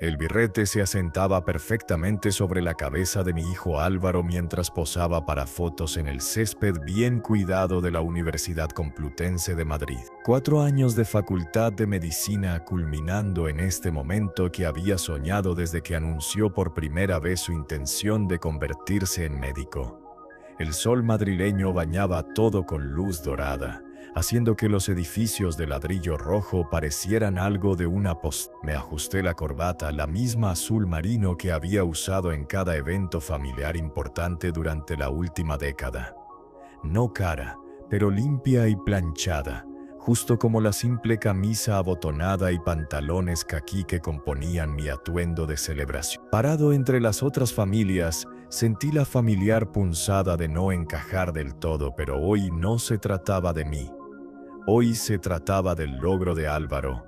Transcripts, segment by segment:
El birrete se asentaba perfectamente sobre la cabeza de mi hijo Álvaro mientras posaba para fotos en el césped bien cuidado de la Universidad Complutense de Madrid. 4 años de facultad de medicina culminando en este momento que había soñado desde que anunció por primera vez su intención de convertirse en médico. El sol madrileño bañaba todo con luz dorada, haciendo que los edificios de ladrillo rojo parecieran algo de una post. Me ajusté la corbata, la misma azul marino que había usado en cada evento familiar importante durante la última década. No cara, pero limpia y planchada, justo como la simple camisa abotonada y pantalones caquí que componían mi atuendo de celebración. Parado entre las otras familias, sentí la familiar punzada de no encajar del todo, pero hoy no se trataba de mí. Hoy se trataba del logro de Álvaro.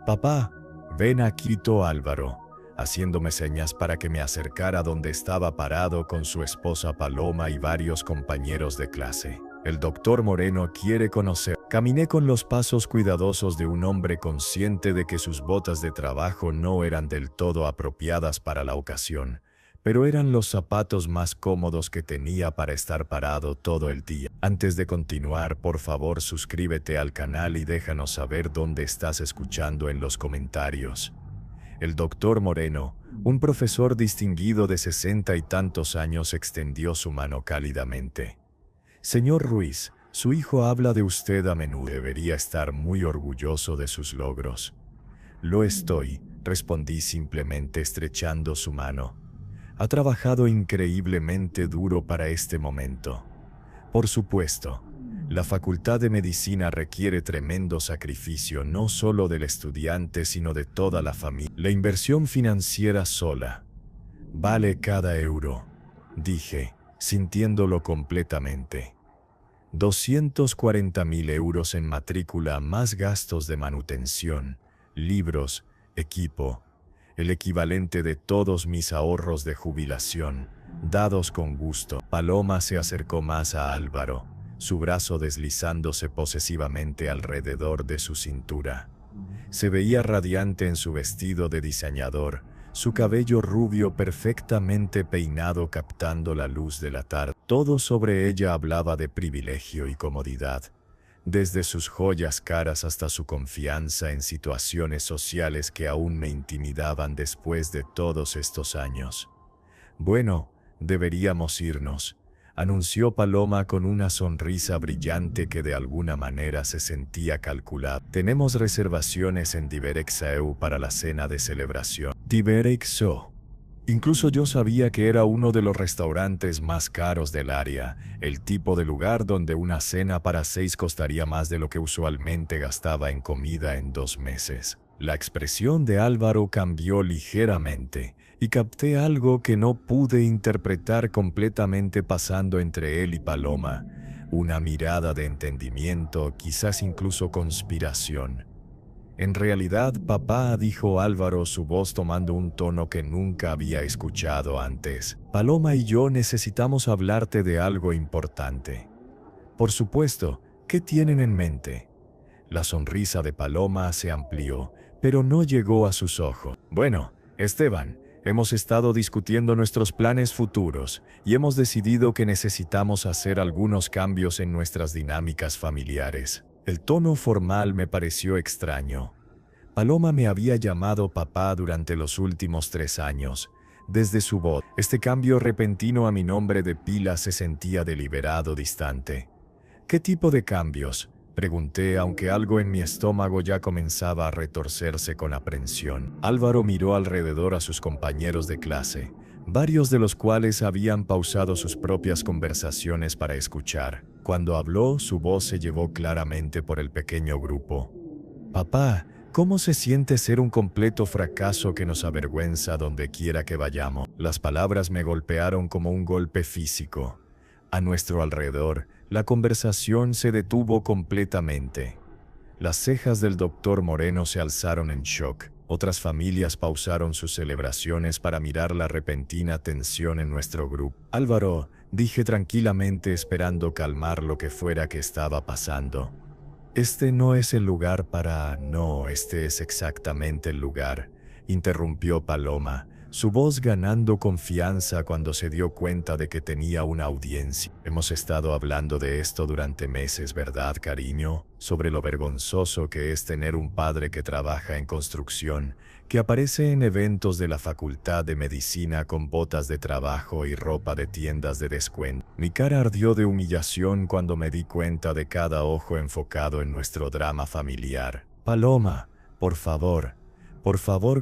«Papá, ven aquí», gritó Álvaro, haciéndome señas para que me acercara donde estaba parado con su esposa Paloma y varios compañeros de clase. «El doctor Moreno quiere conocer». Caminé con los pasos cuidadosos de un hombre consciente de que sus botas de trabajo no eran del todo apropiadas para la ocasión, pero eran los zapatos más cómodos que tenía para estar parado todo el día. Antes de continuar, por favor suscríbete al canal y déjanos saber dónde estás escuchando en los comentarios. El doctor Moreno, un profesor distinguido de 60 y tantos años, extendió su mano cálidamente. «Señor Ruiz, su hijo habla de usted a menudo. Debería estar muy orgulloso de sus logros». «Lo estoy», respondí simplemente estrechando su mano. «Ha trabajado increíblemente duro para este momento». «Por supuesto, la Facultad de Medicina requiere tremendo sacrificio no solo del estudiante sino de toda la familia. La inversión financiera sola vale cada euro», dije, sintiéndolo completamente. 240.000 euros en matrícula más gastos de manutención, libros, equipo, el equivalente de todos mis ahorros de jubilación, dados con gusto. Paloma se acercó más a Álvaro, su brazo deslizándose posesivamente alrededor de su cintura. Se veía radiante en su vestido de diseñador, su cabello rubio perfectamente peinado captando la luz de la tarde. Todo sobre ella hablaba de privilegio y comodidad, desde sus joyas caras hasta su confianza en situaciones sociales que aún me intimidaban después de todos estos años. «Bueno, deberíamos irnos», anunció Paloma con una sonrisa brillante que de alguna manera se sentía calculada. «Tenemos reservaciones en Diverexau para la cena de celebración». Diverexau. Incluso yo sabía que era uno de los restaurantes más caros del área, el tipo de lugar donde una cena para 6 costaría más de lo que usualmente gastaba en comida en 2 meses. La expresión de Álvaro cambió ligeramente, y capté algo que no pude interpretar completamente pasando entre él y Paloma, una mirada de entendimiento, quizás incluso conspiración. «En realidad, papá», dijo Álvaro, su voz tomando un tono que nunca había escuchado antes, «Paloma y yo necesitamos hablarte de algo importante». «Por supuesto, ¿qué tienen en mente?». La sonrisa de Paloma se amplió, pero no llegó a sus ojos. «Bueno, Esteban, hemos estado discutiendo nuestros planes futuros y hemos decidido que necesitamos hacer algunos cambios en nuestras dinámicas familiares». El tono formal me pareció extraño. Paloma me había llamado papá durante los últimos 3 años. Desde su voz, este cambio repentino a mi nombre de pila se sentía deliberado, distante. «¿Qué tipo de cambios?», pregunté, aunque algo en mi estómago ya comenzaba a retorcerse con aprensión. Álvaro miró alrededor a sus compañeros de clase, varios de los cuales habían pausado sus propias conversaciones para escuchar. Cuando habló, su voz se llevó claramente por el pequeño grupo. «Papá, ¿cómo se siente ser un completo fracaso que nos avergüenza donde quiera que vayamos?». Las palabras me golpearon como un golpe físico. A nuestro alrededor, la conversación se detuvo completamente. Las cejas del doctor Moreno se alzaron en shock. Otras familias pausaron sus celebraciones para mirar la repentina tensión en nuestro grupo. «Álvaro», dije tranquilamente, esperando calmar lo que fuera que estaba pasando. «Este no es el lugar para...». «No, este es exactamente el lugar. interrumpió Paloma, su voz ganando confianza cuando se dio cuenta de que tenía una audiencia. Hemos estado hablando de esto durante meses, ¿verdad, cariño? Sobre lo vergonzoso que es tener un padre que trabaja en construcción, que aparece en eventos de la Facultad de Medicina con botas de trabajo y ropa de tiendas de descuento. Mi cara ardió de humillación cuando me di cuenta de cada ojo enfocado en nuestro drama familiar. Paloma, por favor,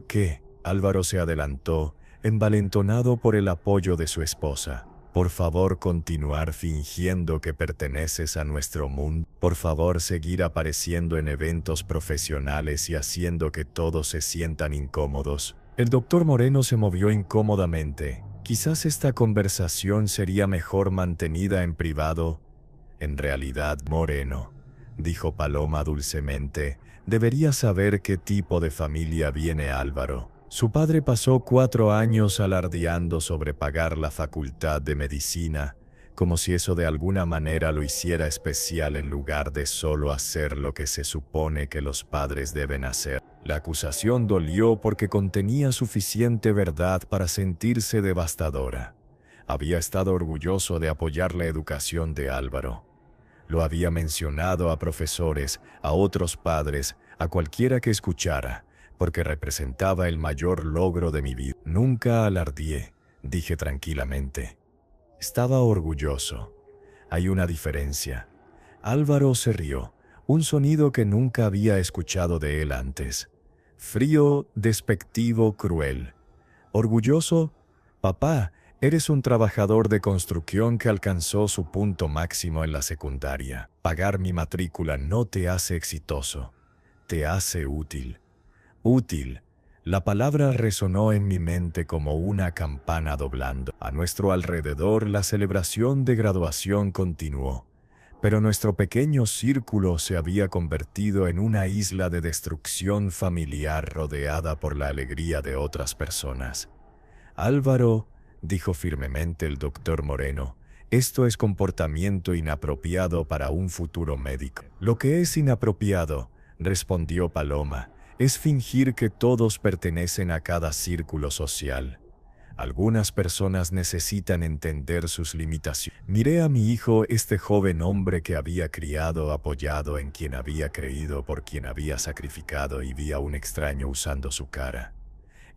¿qué? Álvaro se adelantó, envalentonado por el apoyo de su esposa. Por favor, continuar fingiendo que perteneces a nuestro mundo. Por favor, seguir apareciendo en eventos profesionales y haciendo que todos se sientan incómodos. El doctor Moreno se movió incómodamente. Quizás esta conversación sería mejor mantenida en privado. En realidad, Moreno, dijo Paloma dulcemente, debería saber qué tipo de familia viene Álvaro. Su padre pasó 4 años alardeando sobre pagar la Facultad de Medicina, como si eso de alguna manera lo hiciera especial en lugar de solo hacer lo que se supone que los padres deben hacer. La acusación dolió porque contenía suficiente verdad para sentirse devastadora. Había estado orgulloso de apoyar la educación de Álvaro. Lo había mencionado a profesores, a otros padres, a cualquiera que escuchara, porque representaba el mayor logro de mi vida. Nunca alardeé, dije tranquilamente. Estaba orgulloso. Hay una diferencia. Álvaro se rió, un sonido que nunca había escuchado de él antes. Frío, despectivo, cruel. ¿Orgulloso? Papá, eres un trabajador de construcción que alcanzó su punto máximo en la secundaria. Pagar mi matrícula no te hace exitoso, te hace útil. Útil. La palabra resonó en mi mente como una campana doblando. A nuestro alrededor la celebración de graduación continuó, pero nuestro pequeño círculo se había convertido en una isla de destrucción familiar rodeada por la alegría de otras personas. Álvaro, dijo firmemente el doctor Moreno, esto es comportamiento inapropiado para un futuro médico. Lo que es inapropiado, respondió Paloma, es fingir que todos pertenecen a cada círculo social. Algunas personas necesitan entender sus limitaciones. Miré a mi hijo, este joven hombre que había criado, apoyado, en quien había creído, por quien había sacrificado, y vi a un extraño usando su cara.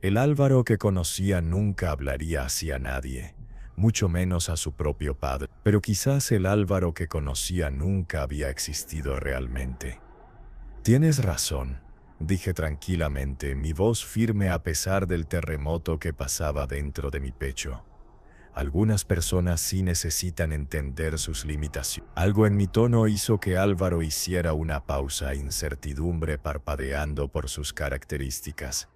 El Álvaro que conocía nunca hablaría así a nadie, mucho menos a su propio padre. Pero quizás el Álvaro que conocía nunca había existido realmente. Tienes razón, dije tranquilamente, mi voz firme a pesar del terremoto que pasaba dentro de mi pecho. Algunas personas sí necesitan entender sus limitaciones. Algo en mi tono hizo que Álvaro hiciera una pausa, incertidumbre parpadeando por sus características.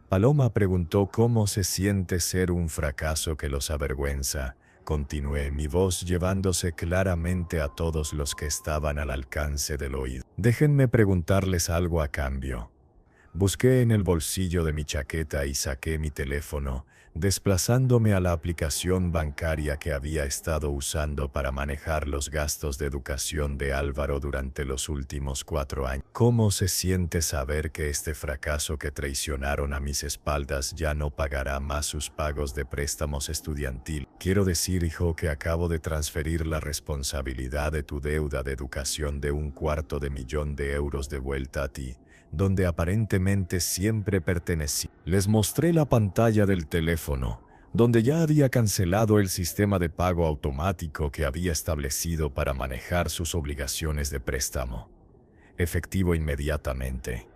Paloma preguntó cómo se siente ser un fracaso que los avergüenza. Continué, mi voz llevándose claramente a todos los que estaban al alcance del oído. Déjenme preguntarles algo a cambio. Busqué en el bolsillo de mi chaqueta y saqué mi teléfono, desplazándome a la aplicación bancaria que había estado usando para manejar los gastos de educación de Álvaro durante los últimos 4 años. ¿Cómo se siente saber que este fracaso que traicionaron a mis espaldas ya no pagará más sus pagos de préstamos estudiantil? Quiero decir, hijo, que acabo de transferir la responsabilidad de tu deuda de educación de $250,000 de vuelta a ti, donde aparentemente siempre pertenecí. Les mostré la pantalla del teléfono, donde ya había cancelado el sistema de pago automático que había establecido para manejar sus obligaciones de préstamo. Efectivo inmediatamente.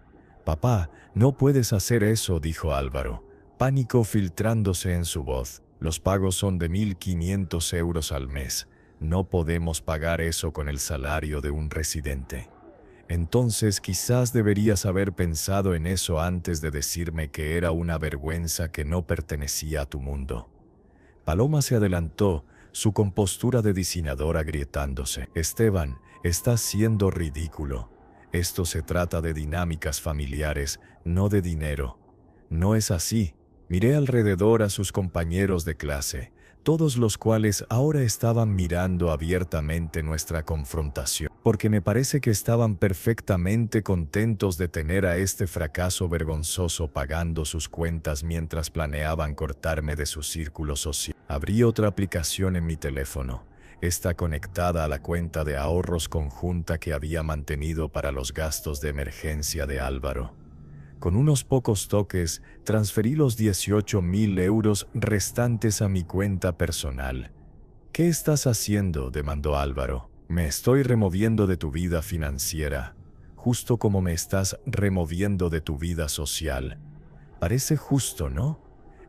Papá, no puedes hacer eso, dijo Álvaro, pánico filtrándose en su voz. Los pagos son de 1.500 euros al mes. No podemos pagar eso con el salario de un residente. Entonces quizás deberías haber pensado en eso antes de decirme que era una vergüenza que no pertenecía a tu mundo. Paloma se adelantó, su compostura de diseñador agrietándose. Esteban, estás siendo ridículo. Esto se trata de dinámicas familiares, no de dinero. No es así. Miré alrededor a sus compañeros de clase, todos los cuales ahora estaban mirando abiertamente nuestra confrontación. porque me parece que estaban perfectamente contentos de tener a este fracaso vergonzoso pagando sus cuentas mientras planeaban cortarme de su círculo social. Abrí otra aplicación en mi teléfono. Está conectada a la cuenta de ahorros conjunta que había mantenido para los gastos de emergencia de Álvaro. Con unos pocos toques, transferí los 18.000 euros restantes a mi cuenta personal. ¿Qué estás haciendo?, demandó Álvaro. Me estoy removiendo de tu vida financiera, justo como me estás removiendo de tu vida social. Parece justo, ¿no?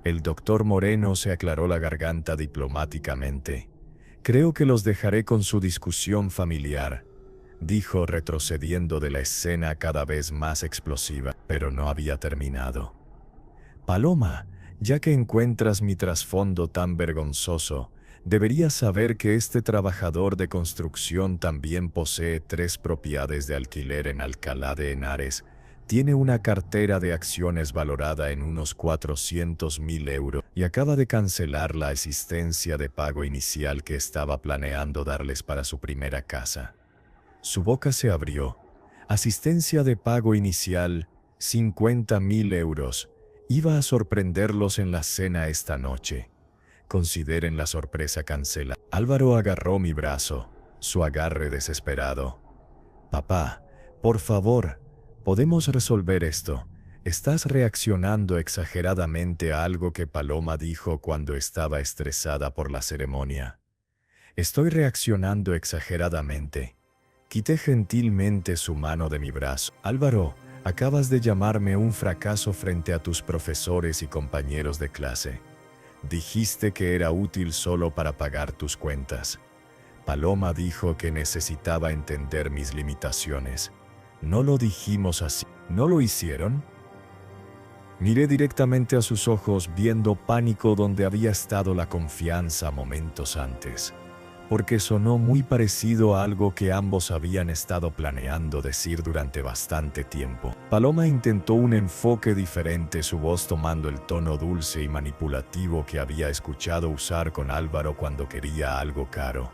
El doctor Moreno se aclaró la garganta diplomáticamente. Creo que los dejaré con su discusión familiar, dijo retrocediendo de la escena cada vez más explosiva, pero no había terminado. Paloma, ya que encuentras mi trasfondo tan vergonzoso, deberías saber que este trabajador de construcción también posee 3 propiedades de alquiler en Alcalá de Henares, tiene una cartera de acciones valorada en unos 400.000 euros y acaba de cancelar la asistencia de pago inicial que estaba planeando darles para su primera casa. Su boca se abrió. Asistencia de pago inicial, 50.000 euros. Iba a sorprenderlos en la cena esta noche. Consideren la sorpresa cancelada. Álvaro agarró mi brazo, su agarre desesperado. Papá, por favor, podemos resolver esto. Estás reaccionando exageradamente a algo que Paloma dijo cuando estaba estresada por la ceremonia. Estoy reaccionando exageradamente. Quité gentilmente su mano de mi brazo. Álvaro, acabas de llamarme un fracaso frente a tus profesores y compañeros de clase. Dijiste que era útil solo para pagar tus cuentas. Paloma dijo que necesitaba entender mis limitaciones. No lo dijimos así. ¿No lo hicieron? Miré directamente a sus ojos, viendo pánico donde había estado la confianza momentos antes, porque sonó muy parecido a algo que ambos habían estado planeando decir durante bastante tiempo. Paloma intentó un enfoque diferente, su voz tomando el tono dulce y manipulativo que había escuchado usar con Álvaro cuando quería algo caro.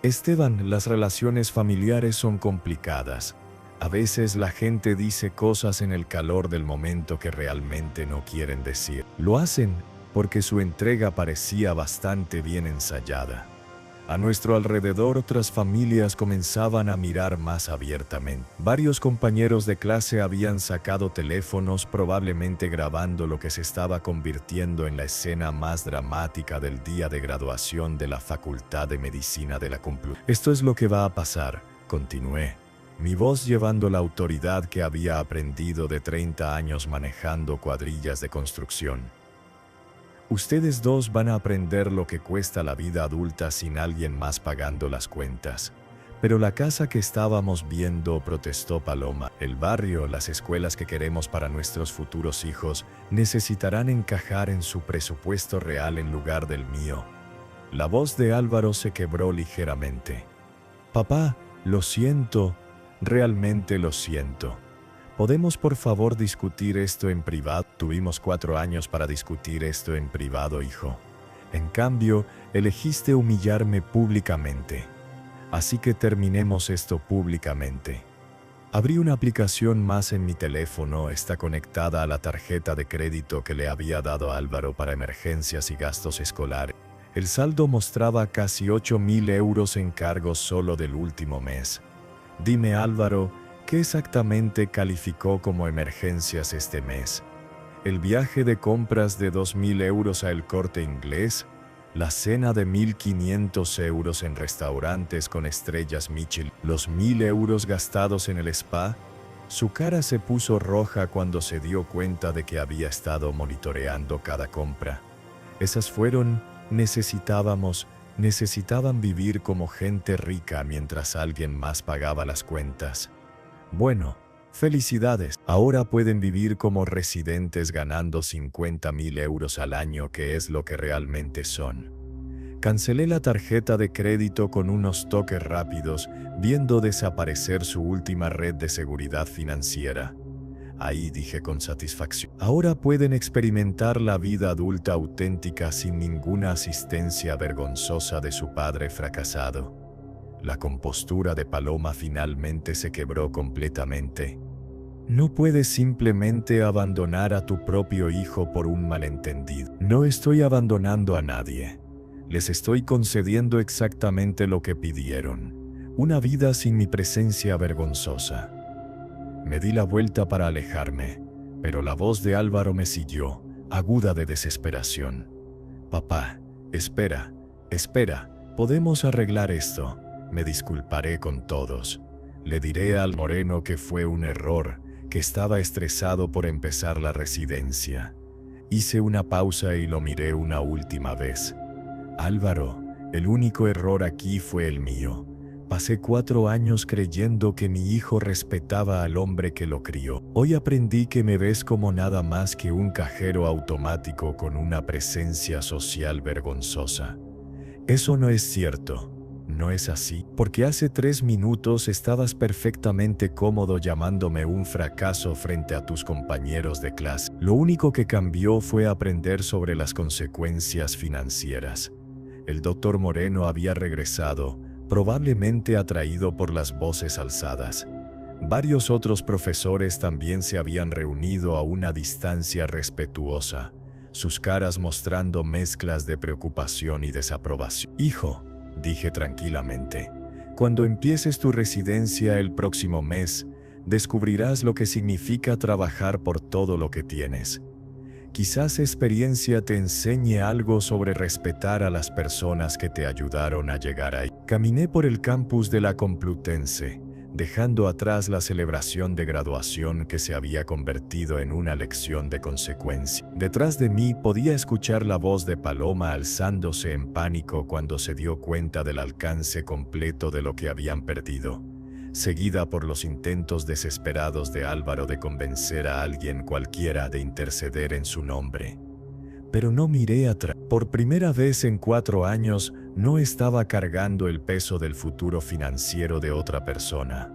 Esteban, las relaciones familiares son complicadas. A veces la gente dice cosas en el calor del momento que realmente no quieren decir. Lo hacen porque su entrega parecía bastante bien ensayada. A nuestro alrededor otras familias comenzaban a mirar más abiertamente. Varios compañeros de clase habían sacado teléfonos, probablemente grabando lo que se estaba convirtiendo en la escena más dramática del día de graduación de la Facultad de Medicina de la Complutense. Esto es lo que va a pasar, continué, mi voz llevando la autoridad que había aprendido de 30 años manejando cuadrillas de construcción. Ustedes dos van a aprender lo que cuesta la vida adulta sin alguien más pagando las cuentas. Pero la casa que estábamos viendo, protestó Paloma, el barrio, las escuelas que queremos para nuestros futuros hijos, necesitarán encajar en su presupuesto real en lugar del mío. La voz de Álvaro se quebró ligeramente. Papá, lo siento, realmente lo siento. ¿Podemos por favor discutir esto en privado? Tuvimos 4 años para discutir esto en privado, hijo. En cambio, elegiste humillarme públicamente. Así que terminemos esto públicamente. Abrí una aplicación más en mi teléfono, está conectada a la tarjeta de crédito que le había dado Álvaro para emergencias y gastos escolares. El saldo mostraba casi 8.000 euros en cargos solo del último mes. Dime, Álvaro, ¿qué exactamente calificó como emergencias este mes? ¿El viaje de compras de 2.000 euros a El Corte Inglés? ¿La cena de 1.500 euros en restaurantes con estrellas Michelin? ¿Los 1.000 euros gastados en el spa? Su cara se puso roja cuando se dio cuenta de que había estado monitoreando cada compra. Esas fueron, necesitaban vivir como gente rica mientras alguien más pagaba las cuentas. Bueno, felicidades. Ahora pueden vivir como residentes ganando 50.000 euros al año, que es lo que realmente son. Cancelé la tarjeta de crédito con unos toques rápidos, viendo desaparecer su última red de seguridad financiera. Ahí dije con satisfacción. Ahora pueden experimentar la vida adulta auténtica sin ninguna asistencia vergonzosa de su padre fracasado. La compostura de Paloma finalmente se quebró completamente. No puedes simplemente abandonar a tu propio hijo por un malentendido. No estoy abandonando a nadie. Les estoy concediendo exactamente lo que pidieron. Una vida sin mi presencia vergonzosa. Me di la vuelta para alejarme, pero la voz de Álvaro me siguió, aguda de desesperación. Papá, espera, podemos arreglar esto. Me disculparé con todos. Le diré al Moreno que fue un error, que estaba estresado por empezar la residencia. Hice una pausa y lo miré una última vez. Álvaro, el único error aquí fue el mío. Pasé 4 años creyendo que mi hijo respetaba al hombre que lo crió. Hoy aprendí que me ves como nada más que un cajero automático con una presencia social vergonzosa. Eso no es cierto. No es así, porque hace 3 minutos estabas perfectamente cómodo llamándome un fracaso frente a tus compañeros de clase. Lo único que cambió fue aprender sobre las consecuencias financieras. El doctor Moreno había regresado, probablemente atraído por las voces alzadas. Varios otros profesores también se habían reunido a una distancia respetuosa, sus caras mostrando mezclas de preocupación y desaprobación. Hijo, dije tranquilamente, cuando empieces tu residencia el próximo mes, descubrirás lo que significa trabajar por todo lo que tienes. Quizás experiencia te enseñe algo sobre respetar a las personas que te ayudaron a llegar ahí. Caminé por el campus de la Complutense, dejando atrás la celebración de graduación que se había convertido en una lección de consecuencia. Detrás de mí podía escuchar la voz de Paloma alzándose en pánico cuando se dio cuenta del alcance completo de lo que habían perdido, seguida por los intentos desesperados de Álvaro de convencer a alguien cualquiera de interceder en su nombre. Pero no miré atrás. Por primera vez en 4 años, no estaba cargando el peso del futuro financiero de otra persona.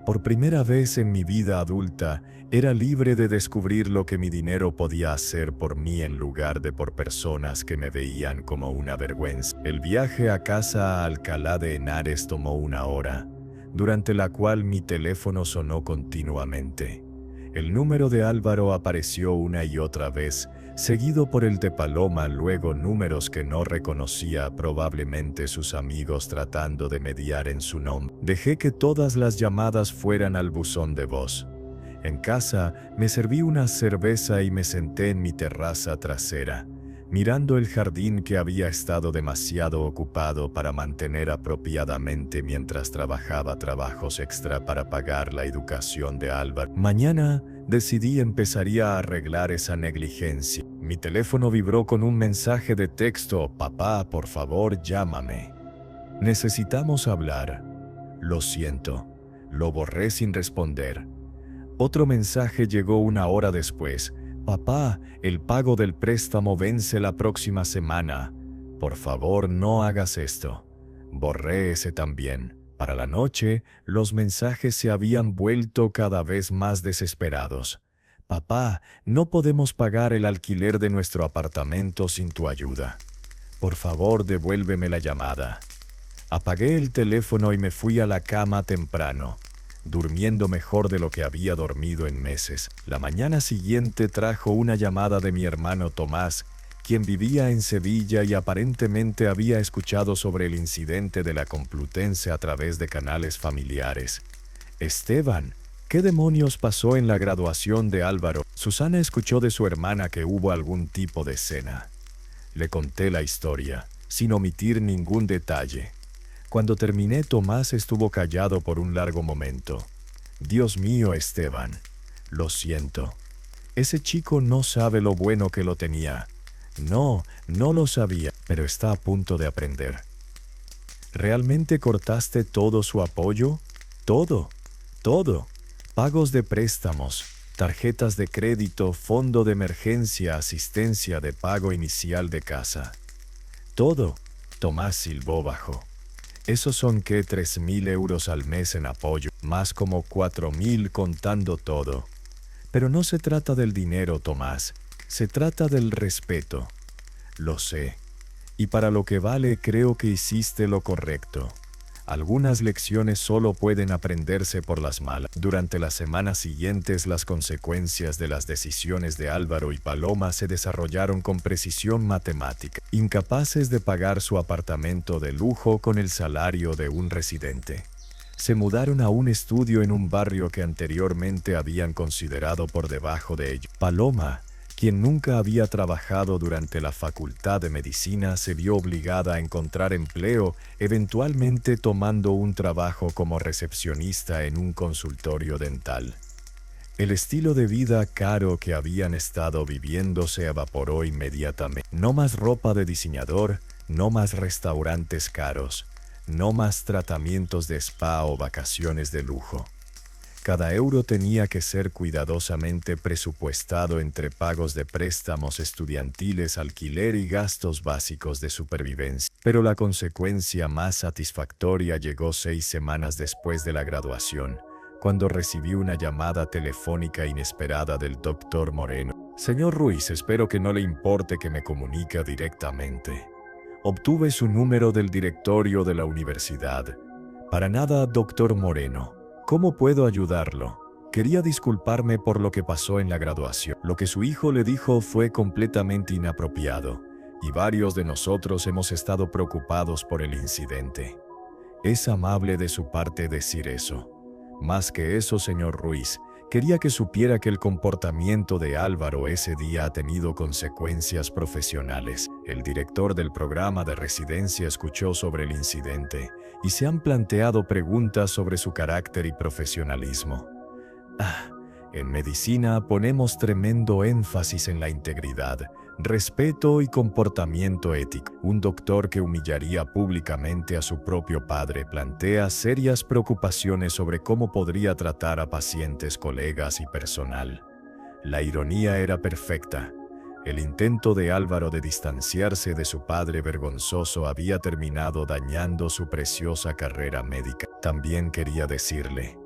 Por primera vez en mi vida adulta, era libre de descubrir lo que mi dinero podía hacer por mí en lugar de por personas que me veían como una vergüenza. El viaje a casa a Alcalá de Henares tomó 1 hora, durante la cual mi teléfono sonó continuamente. El número de Álvaro apareció una y otra vez, seguido por el de Paloma, luego números que no reconocía, probablemente sus amigos tratando de mediar en su nombre. Dejé que todas las llamadas fueran al buzón de voz. En casa, me serví una cerveza y me senté en mi terraza trasera, mirando el jardín que había estado demasiado ocupado para mantener apropiadamente mientras trabajaba trabajos extra para pagar la educación de Álvaro. Mañana decidí empezaría a arreglar esa negligencia. Mi teléfono vibró con un mensaje de texto: papá, por favor, llámame. Necesitamos hablar. Lo siento. Lo borré sin responder. Otro mensaje llegó 1 hora después. Papá, el pago del préstamo vence la próxima semana. Por favor, no hagas esto. Borré ese también. Para la noche, los mensajes se habían vuelto cada vez más desesperados. Papá, no podemos pagar el alquiler de nuestro apartamento sin tu ayuda. Por favor, devuélveme la llamada. Apagué el teléfono y me fui a la cama temprano, durmiendo mejor de lo que había dormido en meses. La mañana siguiente trajo una llamada de mi hermano Tomás, quien vivía en Sevilla y aparentemente había escuchado sobre el incidente de la Complutense a través de canales familiares. Esteban, ¿qué demonios pasó en la graduación de Álvaro? Susana escuchó de su hermana que hubo algún tipo de cena. Le conté la historia, sin omitir ningún detalle. Cuando terminé, Tomás estuvo callado por un largo momento. Dios mío, Esteban, lo siento. Ese chico no sabe lo bueno que lo tenía. No lo sabía, pero está a punto de aprender. ¿Realmente cortaste todo su apoyo? Todo. Pagos de préstamos, tarjetas de crédito, fondo de emergencia, asistencia de pago inicial de casa. Todo. Tomás silbó bajo. ¿Esos son qué? 3.000 euros al mes en apoyo, más como 4.000 contando todo. Pero no se trata del dinero, Tomás. Se trata del respeto. Lo sé. Y para lo que vale, creo que hiciste lo correcto. Algunas lecciones solo pueden aprenderse por las malas. Durante las semanas siguientes, las consecuencias de las decisiones de Álvaro y Paloma se desarrollaron con precisión matemática. Incapaces de pagar su apartamento de lujo con el salario de un residente, se mudaron a un estudio en un barrio que anteriormente habían considerado por debajo de ellos. Paloma, quien nunca había trabajado durante la Facultad de Medicina, se vio obligada a encontrar empleo, eventualmente tomando un trabajo como recepcionista en un consultorio dental. El estilo de vida caro que habían estado viviendo se evaporó inmediatamente. No más ropa de diseñador, no más restaurantes caros, no más tratamientos de spa o vacaciones de lujo. Cada euro tenía que ser cuidadosamente presupuestado entre pagos de préstamos estudiantiles, alquiler y gastos básicos de supervivencia. Pero la consecuencia más satisfactoria llegó 6 semanas después de la graduación, cuando recibí una llamada telefónica inesperada del Dr. Moreno. Señor Ruiz, espero que no le importe que me comunique directamente. Obtuve su número del directorio de la universidad. Para nada, Dr. Moreno. ¿Cómo puedo ayudarlo? Quería disculparme por lo que pasó en la graduación. Lo que su hijo le dijo fue completamente inapropiado, y varios de nosotros hemos estado preocupados por el incidente. Es amable de su parte decir eso. Más que eso, señor Ruiz, quería que supiera que el comportamiento de Álvaro ese día ha tenido consecuencias profesionales. El director del programa de residencia escuchó sobre el incidente y se han planteado preguntas sobre su carácter y profesionalismo. En medicina ponemos tremendo énfasis en la integridad, respeto y comportamiento ético. Un doctor que humillaría públicamente a su propio padre plantea serias preocupaciones sobre cómo podría tratar a pacientes, colegas y personal. La ironía era perfecta. El intento de Álvaro de distanciarse de su padre vergonzoso había terminado dañando su preciosa carrera médica. También quería decirle,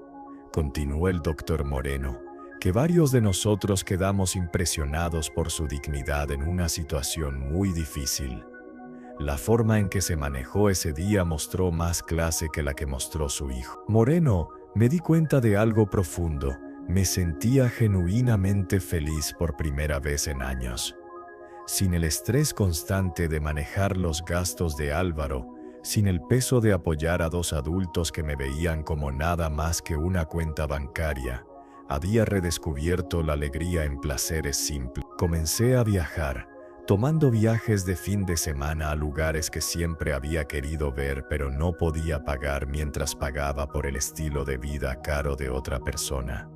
continuó el doctor Moreno, que varios de nosotros quedamos impresionados por su dignidad en una situación muy difícil. La forma en que se manejó ese día mostró más clase que la que mostró su hijo. Moreno, me di cuenta de algo profundo. Me sentía genuinamente feliz por primera vez en años. Sin el estrés constante de manejar los gastos de Álvaro, sin el peso de apoyar a 2 adultos que me veían como nada más que una cuenta bancaria, había redescubierto la alegría en placeres simples. Comencé a viajar, tomando viajes de fin de semana a lugares que siempre había querido ver pero no podía pagar mientras pagaba por el estilo de vida caro de otra persona.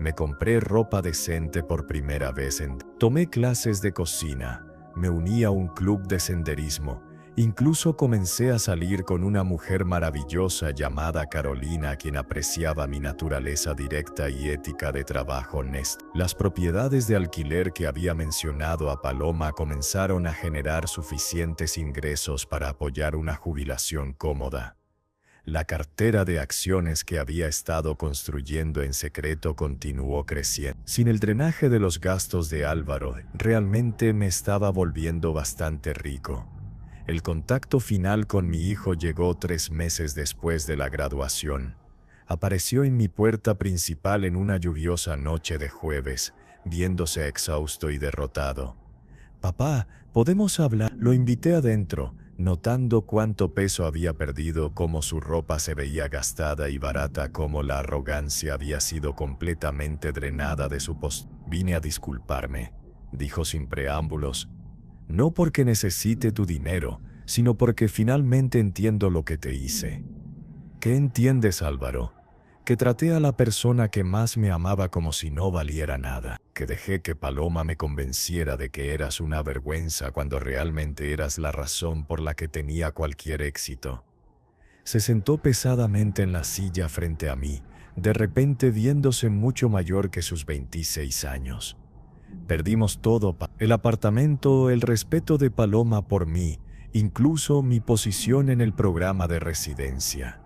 Me compré ropa decente por primera vez. Tomé clases de cocina, me uní a un club de senderismo, incluso comencé a salir con una mujer maravillosa llamada Carolina, quien apreciaba mi naturaleza directa y ética de trabajo honesto. Las propiedades de alquiler que había mencionado a Paloma comenzaron a generar suficientes ingresos para apoyar una jubilación cómoda. La cartera de acciones que había estado construyendo en secreto continuó creciendo. Sin el drenaje de los gastos de Álvaro, realmente me estaba volviendo bastante rico. El contacto final con mi hijo llegó 3 meses después de la graduación. Apareció en mi puerta principal en una lluviosa noche de jueves, viéndose exhausto y derrotado. «Papá, ¿podemos hablar?». Lo invité adentro, notando cuánto peso había perdido, cómo su ropa se veía gastada y barata, cómo la arrogancia había sido completamente drenada de su postura. «Vine a disculparme», dijo sin preámbulos. «No porque necesite tu dinero, sino porque finalmente entiendo lo que te hice». «¿Qué entiendes, Álvaro?». «Que traté a la persona que más me amaba como si no valiera nada. Que dejé que Paloma me convenciera de que eras una vergüenza cuando realmente eras la razón por la que tenía cualquier éxito». Se sentó pesadamente en la silla frente a mí, de repente viéndose mucho mayor que sus 26 años. Perdimos todo: el apartamento, el respeto de Paloma por mí, incluso mi posición en el programa de residencia.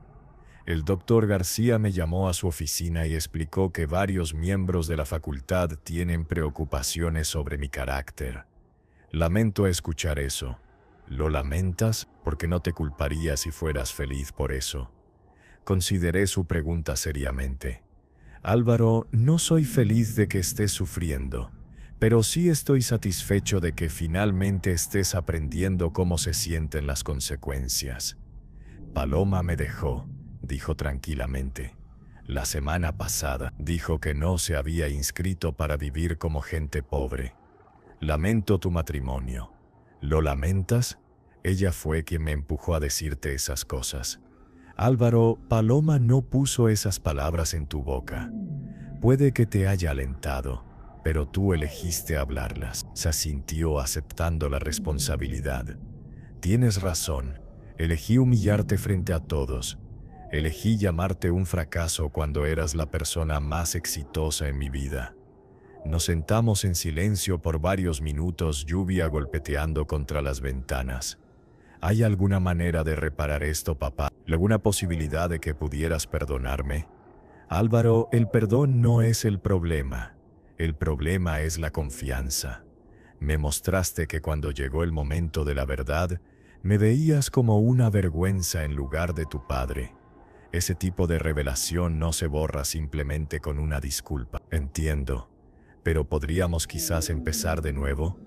El doctor García me llamó a su oficina y explicó que varios miembros de la facultad tienen preocupaciones sobre mi carácter. «Lamento escuchar eso. ¿Lo lamentas? Porque no te culparía si fueras feliz por eso. Consideré su pregunta seriamente. Álvaro, no soy feliz de que estés sufriendo, pero sí estoy satisfecho de que finalmente estés aprendiendo cómo se sienten las consecuencias. Paloma me dejó, dijo tranquilamente. La semana pasada dijo que no se había inscrito para vivir como gente pobre. Lamento tu matrimonio. ¿Lo lamentas? Ella fue quien me empujó a decirte esas cosas. Álvaro, Paloma no puso esas palabras en tu boca. Puede que te haya alentado, pero tú elegiste hablarlas. Se asintió aceptando la responsabilidad. Tienes razón. Elegí humillarte frente a todos. Elegí llamarte un fracaso cuando eras la persona más exitosa en mi vida. Nos sentamos en silencio por varios minutos, lluvia golpeteando contra las ventanas. ¿Hay alguna manera de reparar esto, papá? ¿Alguna posibilidad de que pudieras perdonarme? Álvaro, el perdón no es el problema. El problema es la confianza. Me mostraste que cuando llegó el momento de la verdad, me veías como una vergüenza en lugar de tu padre. Ese tipo de revelación no se borra simplemente con una disculpa. Entiendo. Pero ¿podríamos quizás empezar de nuevo?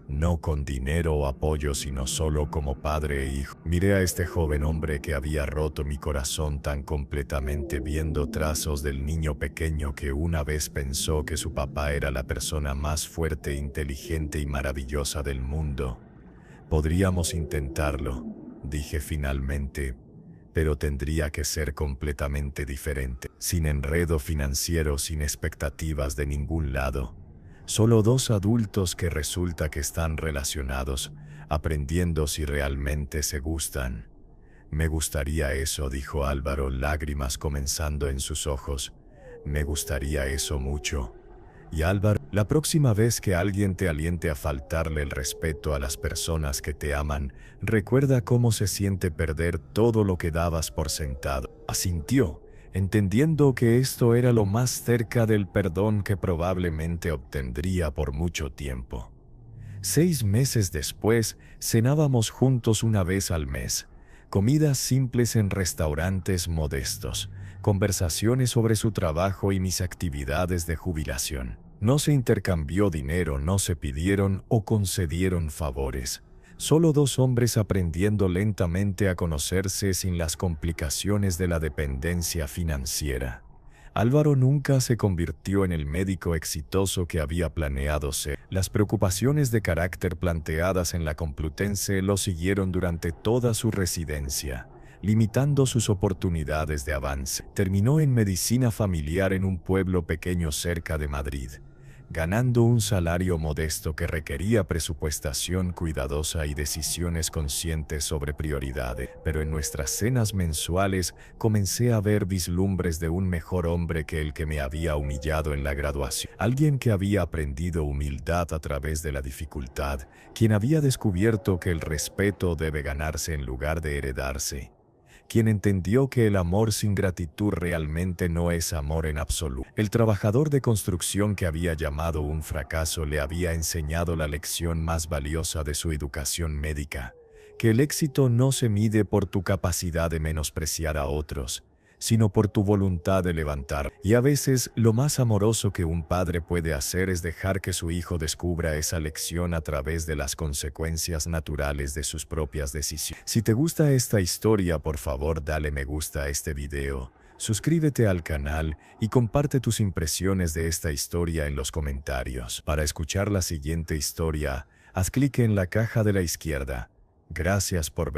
No con dinero o apoyo, sino solo como padre e hijo. Miré a este joven hombre que había roto mi corazón tan completamente, viendo trazos del niño pequeño que una vez pensó que su papá era la persona más fuerte, inteligente y maravillosa del mundo. Podríamos intentarlo, dije finalmente, pero tendría que ser completamente diferente, sin enredo financiero, sin expectativas de ningún lado. Solo dos adultos que resulta que están relacionados, aprendiendo si realmente se gustan. Me gustaría eso, dijo Álvaro, lágrimas comenzando en sus ojos. Me gustaría eso mucho. Y Álvaro, la próxima vez que alguien te aliente a faltarle el respeto a las personas que te aman, recuerda cómo se siente perder todo lo que dabas por sentado. Asintió, entendiendo que esto era lo más cerca del perdón que probablemente obtendría por mucho tiempo. 6 meses después, cenábamos juntos una vez al mes, comidas simples en restaurantes modestos, conversaciones sobre su trabajo y mis actividades de jubilación. No se intercambió dinero, no se pidieron o concedieron favores. Solo dos hombres aprendiendo lentamente a conocerse sin las complicaciones de la dependencia financiera. Álvaro nunca se convirtió en el médico exitoso que había planeado ser. Las preocupaciones de carácter planteadas en la Complutense lo siguieron durante toda su residencia, limitando sus oportunidades de avance. Terminó en medicina familiar en un pueblo pequeño cerca de Madrid, ganando un salario modesto que requería presupuestación cuidadosa y decisiones conscientes sobre prioridades. Pero en nuestras cenas mensuales comencé a ver vislumbres de un mejor hombre que el que me había humillado en la graduación. Alguien que había aprendido humildad a través de la dificultad, quien había descubierto que el respeto debe ganarse en lugar de heredarse, quien entendió que el amor sin gratitud realmente no es amor en absoluto. El trabajador de construcción que había llamado un fracaso le había enseñado la lección más valiosa de su educación médica, que el éxito no se mide por tu capacidad de menospreciar a otros, sino por tu voluntad de levantar. Y a veces lo más amoroso que un padre puede hacer es dejar que su hijo descubra esa lección a través de las consecuencias naturales de sus propias decisiones. Si te gusta esta historia, por favor dale me gusta a este video, suscríbete al canal y comparte tus impresiones de esta historia en los comentarios. Para escuchar la siguiente historia, haz clic en la caja de la izquierda. Gracias por ver.